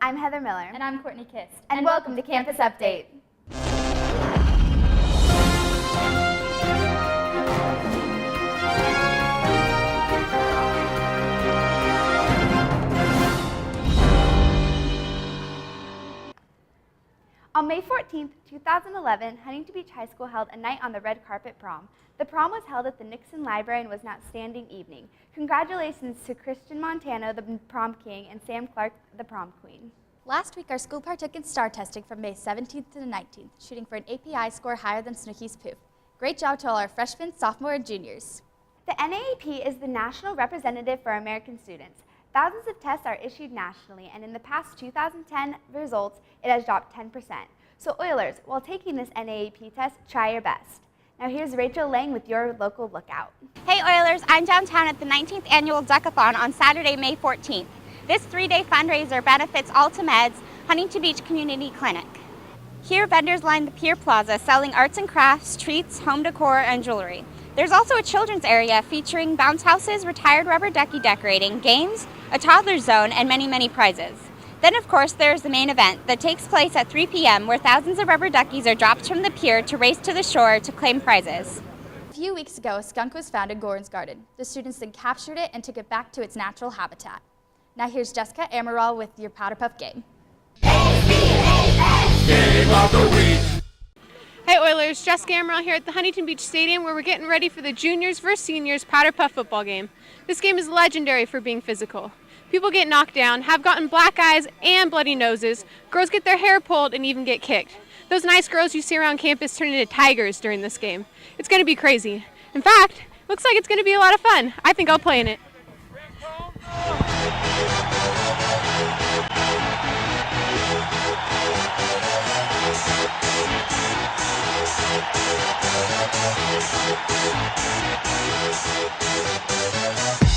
I'm Heather Miller. And I'm Courtney Kist. And welcome to Campus Update. On May 14th, 2011, Huntington Beach High School held a night on the red carpet prom. The prom was held at the Nixon Library and was an outstanding evening. Congratulations to Christian Montano, the prom king, and Sam Clark, the prom queen. Last week, our school partook in STAR testing from May 17th to the 19th, shooting for an API score higher than Snooki's Poof. Great job to all our freshmen, sophomore, and juniors. The NAAP is the national representative for American students. Thousands of tests are issued nationally, and in the past 2010 results, it has dropped 10%. So Oilers, while taking this NAAP test, try your best. Now here's Rachel Lang with your local lookout. Hey Oilers, I'm downtown at the 19th annual deckathon on Saturday, May 14th. This 3-day fundraiser benefits Altamed's Huntington Beach Community Clinic. Here, vendors line the Pier Plaza selling arts and crafts, treats, home decor, and jewelry. There's also a children's area featuring bounce houses, retired rubber ducky decorating, games, a toddler zone, and many, many prizes. Then, of course, there's the main event that takes place at 3 p.m. where thousands of rubber duckies are dropped from the pier to race to the shore to claim prizes. A few weeks ago, a skunk was found in Gorin's garden. The students then captured it and took it back to its natural habitat. Now here's Jessica Amaral with your Powder Puff game. Game of the week. Hey Oilers, Jessica Amaral here at the Huntington Beach Stadium where we're getting ready for the juniors versus seniors Powder Puff football game. This game is legendary for being physical. People get knocked down, have gotten black eyes and bloody noses, girls get their hair pulled and even get kicked. Those nice girls you see around campus turn into tigers during this game. It's going to be crazy. In fact, looks like it's going to be a lot of fun. I think I'll play in it.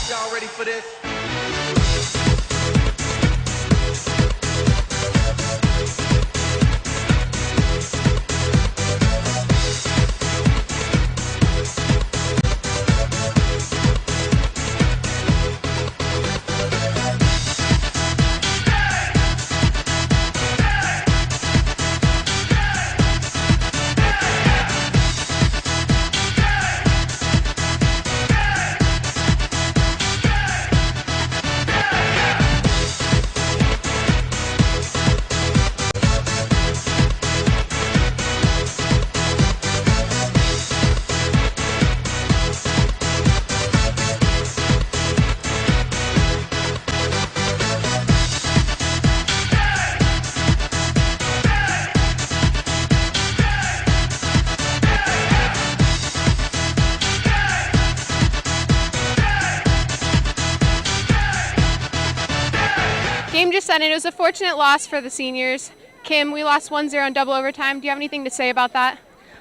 Y'all ready for this? Game just ended. It was a fortunate loss for the seniors. Kim, we lost 1-0 in double overtime. Do you have anything to say about that?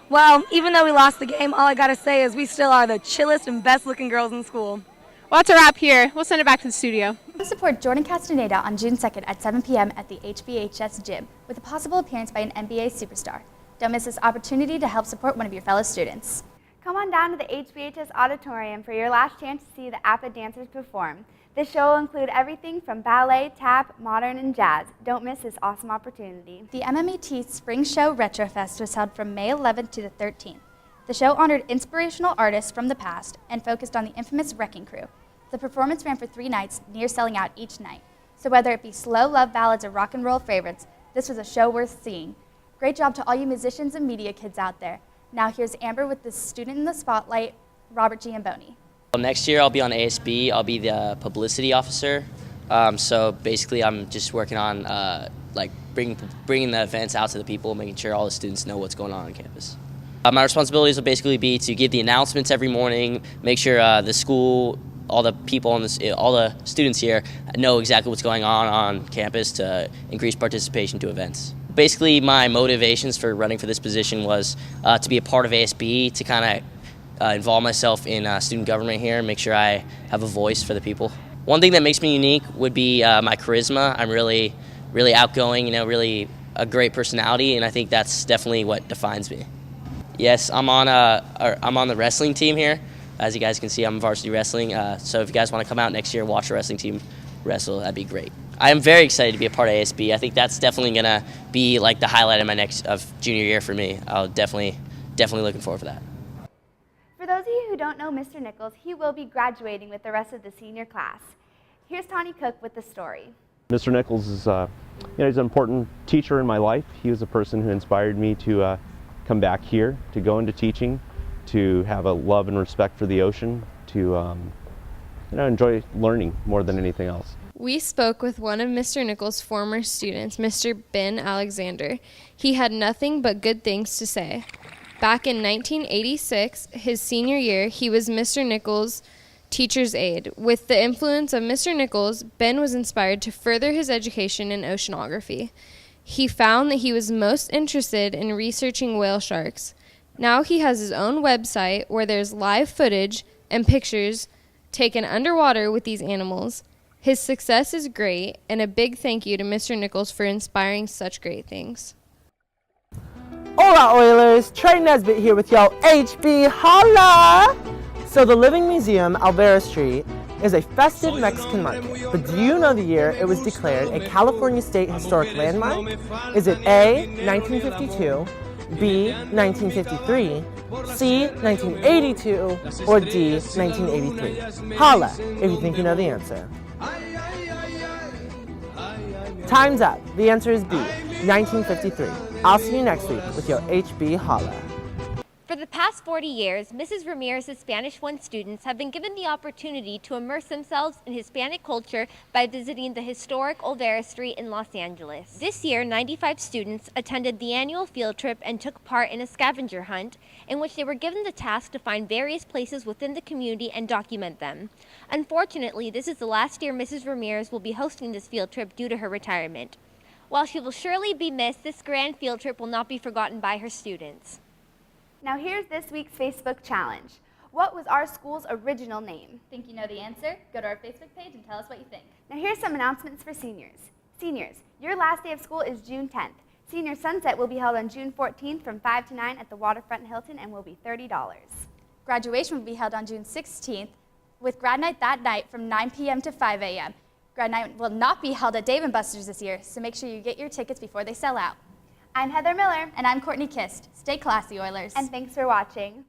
Well, even though we lost the game, all I gotta say is we still are the chillest and best looking girls in school. Well, that's a wrap here. We'll send it back to the studio. Come support Jordan Castaneda on June 2nd at 7 p.m. at the HBHS gym with a possible appearance by an NBA superstar. Don't miss this opportunity to help support one of your fellow students. Come on down to the HBHS auditorium for your last chance to see the APA dancers perform. This show will include everything from ballet, tap, modern, and jazz. Don't miss this awesome opportunity. The MMET Spring Show Retrofest was held from May 11th to the 13th. The show honored inspirational artists from the past and focused on the infamous Wrecking Crew. The performance ran for 3 nights, near selling out each night. So whether it be slow love ballads or rock and roll favorites, this was a show worth seeing. Great job to all you musicians and media kids out there. Now here's Amber with the student in the spotlight, Robert Giamboni. Next year I'll be on ASB. I'll be the publicity officer. So basically I'm just working on like bringing the events out to the people, making sure all the students know what's going on campus. My responsibilities will basically be to give the announcements every morning, make sure the school, all the people on this, all the students here know exactly what's going on campus to increase participation to events. Basically my motivations for running for this position was to be a part of ASB, to kind of involve myself in student government here and make sure I have a voice for the people. One thing that makes me unique would be my charisma. I'm really outgoing, really a great personality, and I think that's definitely what defines me. Yes, I'm on the wrestling team here. As you guys can see, I'm varsity wrestling. So if you guys want to come out next year and watch the wrestling team wrestle, that'd be great. I'm very excited to be a part of ASB. I think that's definitely going to be like the highlight of my junior year for me. I'll definitely looking forward to that. For those of you who don't know Mr. Nichols, he will be graduating with the rest of the senior class. Here's Tawny Cook with the story. Mr. Nichols is, he's an important teacher in my life. He was a person who inspired me to come back here, to go into teaching, to have a love and respect for the ocean, to enjoy learning more than anything else. We spoke with one of Mr. Nichols' former students, Mr. Ben Alexander. He had nothing but good things to say. Back in 1986, his senior year, he was Mr. Nichols' teacher's aide. With the influence of Mr. Nichols, Ben was inspired to further his education in oceanography. He found that he was most interested in researching whale sharks. Now he has his own website where there's live footage and pictures taken underwater with these animals. His success is great, and a big thank you to Mr. Nichols for inspiring such great things. Hola Oilers, Trey Nesbitt here with y'all HB Holla! So the Living Museum, Alvera Street, is a festive Mexican market. But do you know the year it was declared a California State Historic Landmark? Is it A, 1952, B, 1953, C, 1982, or D, 1983? Holla if you think you know the answer. Time's up. The answer is B, 1953. I'll see you next week with your HB Holla. For the past 40 years, Mrs. Ramirez's Spanish 1 students have been given the opportunity to immerse themselves in Hispanic culture by visiting the historic Olvera Street in Los Angeles. This year, 95 students attended the annual field trip and took part in a scavenger hunt in which they were given the task to find various places within the community and document them. Unfortunately, this is the last year Mrs. Ramirez will be hosting this field trip due to her retirement. While she will surely be missed, this grand field trip will not be forgotten by her students. Now here's this week's Facebook challenge. What was our school's original name? Think you know the answer? Go to our Facebook page and tell us what you think. Now here's some announcements for seniors. Seniors, your last day of school is June 10th. Senior Sunset will be held on June 14th from 5 to 9 at the Waterfront Hilton and will be $30. Graduation will be held on June 16th with grad night that night from 9 p.m. to 5 a.m. Grad night will not be held at Dave & Buster's this year, so make sure you get your tickets before they sell out. I'm Heather Miller. And I'm Courtney Kist. Stay classy, Oilers. And thanks for watching.